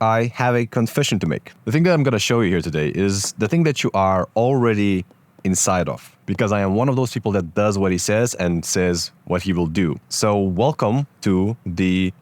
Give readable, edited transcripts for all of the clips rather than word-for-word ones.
I have a confession to make. The thing that I'm going to show you here today is the thing that you are already inside of, because I am one of those people that does what he says and says what he will do. So welcome to the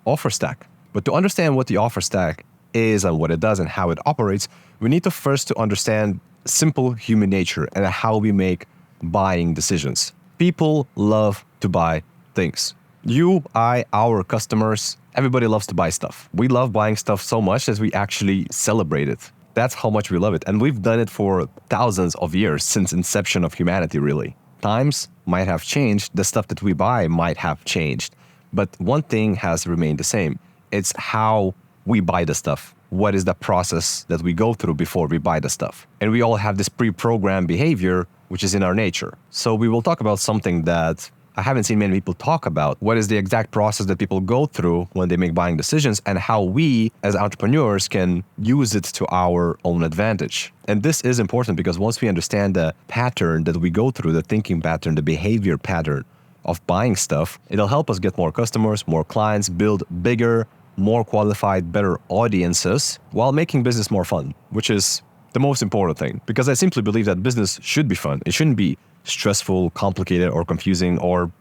offer stack. But to understand what the offer stack is and what it does and how it operates, we need to first to understand simple human nature and how we make buying decisions. People love to buy things. You, I, our customers, everybody loves to buy stuff. We love buying stuff so much that we actually celebrate it. That's how much we love it. And we've done it for thousands of years since inception of humanity, really. Times might have changed. The stuff that we buy might have changed. But one thing has remained the same. It's how we buy the stuff. What is the process that we go through before we buy the stuff? And we all have this pre-programmed behavior, which is in our nature. So we will talk about something that I haven't seen many people talk about. What is the exact process that people go through when they make buying decisions and how we as entrepreneurs can use it to our own advantage. And this is important because once we understand the pattern that we go through, the thinking pattern, the behavior pattern of buying stuff, it'll help us get more customers, more clients, build bigger, more qualified, better audiences while making business more fun, which is the most important thing. Because I simply believe that business should be fun. It shouldn't be stressful, complicated, or confusing, or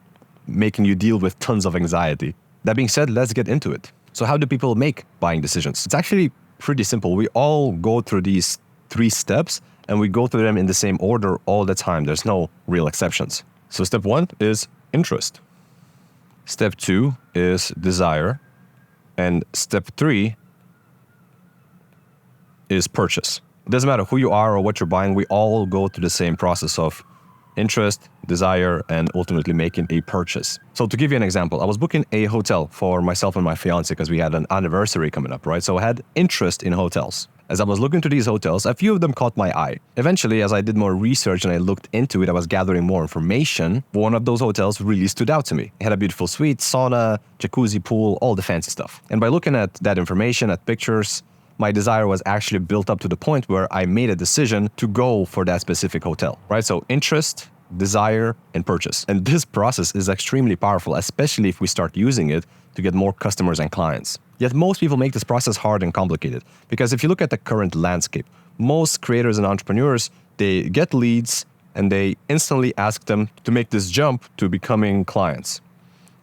making you deal with tons of anxiety. That being said, let's get into it. So how do people make buying decisions? It's actually pretty simple. We all go through these 3 steps and we go through them in the same order all the time. There's no real exceptions. So step 1 is interest. Step 2 is desire. And step 3 is purchase. It doesn't matter who you are or what you're buying, we all go through the same process of interest, desire, and ultimately making a purchase. So to give you an example, I was booking a hotel for myself and my fiance because we had an anniversary coming up, right? So I had interest in hotels. As I was looking to these hotels, a few of them caught my eye. Eventually, as I did more research and I looked into it, I was gathering more information. One of those hotels really stood out to me. It had a beautiful suite, sauna, jacuzzi, pool, all the fancy stuff. And by looking at that information, at pictures, my desire was actually built up to the point where I made a decision to go for that specific hotel, right? So interest, desire, and purchase. And this process is extremely powerful, especially if we start using it to get more customers and clients. Yet most people make this process hard and complicated because if you look at the current landscape, most creators and entrepreneurs, they get leads and they instantly ask them to make this jump to becoming clients.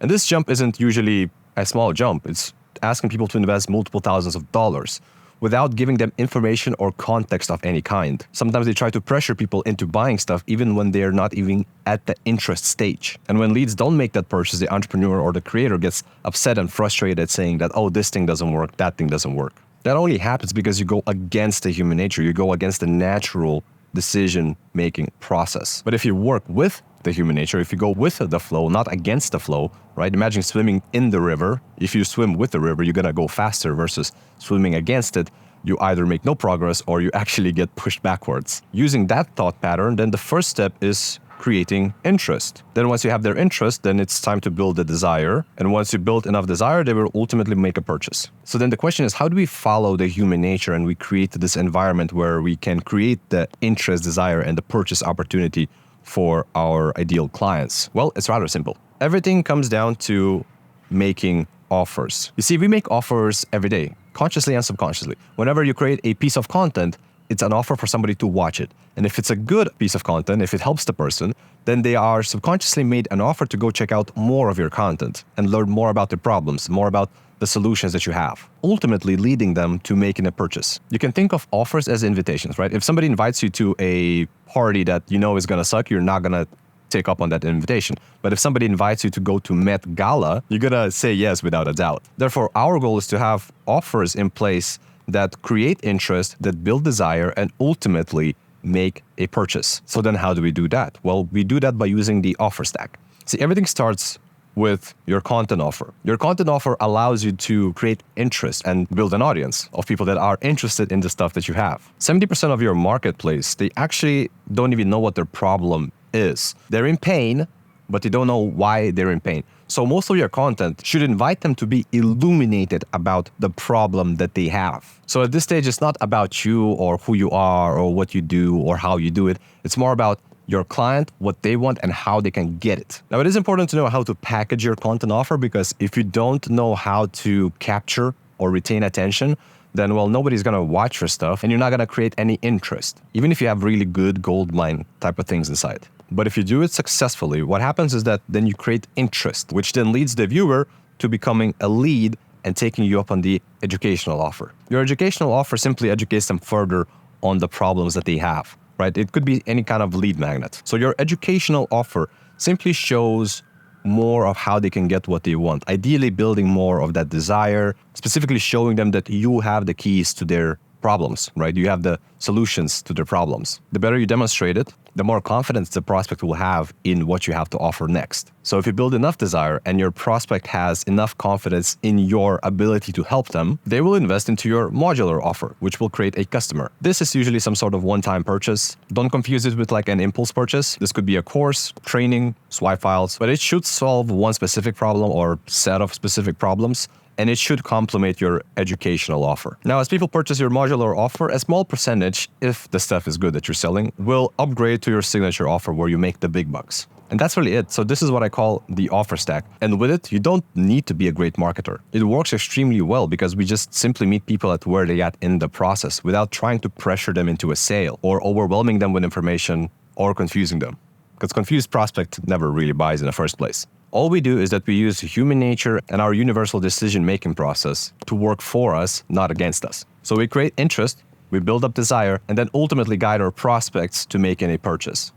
And this jump isn't usually a small jump. It's asking people to invest multiple thousands of dollars without giving them information or context of any kind. Sometimes they try to pressure people into buying stuff even when they're not even at the interest stage. And when leads don't make that purchase, the entrepreneur or the creator gets upset and frustrated saying that, oh, this thing doesn't work, that thing doesn't work. That only happens because you go against the human nature. You go against the natural decision-making process. But if you work with the human nature, if you go with the flow, not against the flow, right? Imagine swimming in the river. If you swim with the river, you're gonna go faster versus swimming against it. You either make no progress or you actually get pushed backwards. Using that thought pattern, then the first step is creating interest. Then once you have their interest, then it's time to build the desire. And once you build enough desire, they will ultimately make a purchase. So then the question is, how do we follow the human nature and we create this environment where we can create the interest, desire, and the purchase opportunity for our ideal clients? Well, it's rather simple. Everything comes down to making offers. You see, we make offers every day, consciously and subconsciously. Whenever you create a piece of content, it's an offer for somebody to watch it. And if it's a good piece of content, if it helps the person, then they are subconsciously made an offer to go check out more of your content and learn more about the problems, more about the solutions that you have, ultimately leading them to making a purchase. You can think of offers as invitations, right? If somebody invites you to a party that you know is gonna suck, you're not gonna take up on that invitation. But if somebody invites you to go to Met Gala, you're gonna say yes without a doubt. Therefore, our goal is to have offers in place that create interest, that build desire, and ultimately make a purchase. So then how do we do that? Well, we do that by using the offer stack. See, everything starts with your content offer. Your content offer allows you to create interest and build an audience of people that are interested in the stuff that you have. 70% of your marketplace, they actually don't even know what their problem is. They're in pain, but they don't know why they're in pain. So most of your content should invite them to be illuminated about the problem that they have. So at this stage, it's not about you or who you are or what you do or how you do it. It's more about your client, what they want, and how they can get it. Now, it is important to know how to package your content offer because if you don't know how to capture or retain attention, then, well, nobody's going to watch your stuff and you're not going to create any interest, even if you have really good gold mine type of things inside. But if you do it successfully, what happens is that then you create interest, which then leads the viewer to becoming a lead and taking you up on the educational offer. Your educational offer simply educates them further on the problems that they have, right? It could be any kind of lead magnet. So your educational offer simply shows more of how they can get what they want, ideally building more of that desire, specifically showing them that you have the keys to their problems, right? You have the solutions to their problems. The better you demonstrate it, the more confidence the prospect will have in what you have to offer next. So if you build enough desire and your prospect has enough confidence in your ability to help them, they will invest into your modular offer, which will create a customer. This is usually some sort of one-time purchase. Don't confuse it with like an impulse purchase. This could be a course, training, swipe files, but it should solve one specific problem or set of specific problems, and it should complement your educational offer. Now, as people purchase your modular offer, a small percentage, if the stuff is good that you're selling, will upgrade to your signature offer where you make the big bucks. And that's really it. So this is what I call the offer stack. And with it, you don't need to be a great marketer. It works extremely well because we just simply meet people at where they at in the process without trying to pressure them into a sale or overwhelming them with information or confusing them. Because confused prospect never really buys in the first place. All we do is that we use human nature and our universal decision-making process to work for us, not against us. So we create interest, we build up desire, and then ultimately guide our prospects to making a purchase.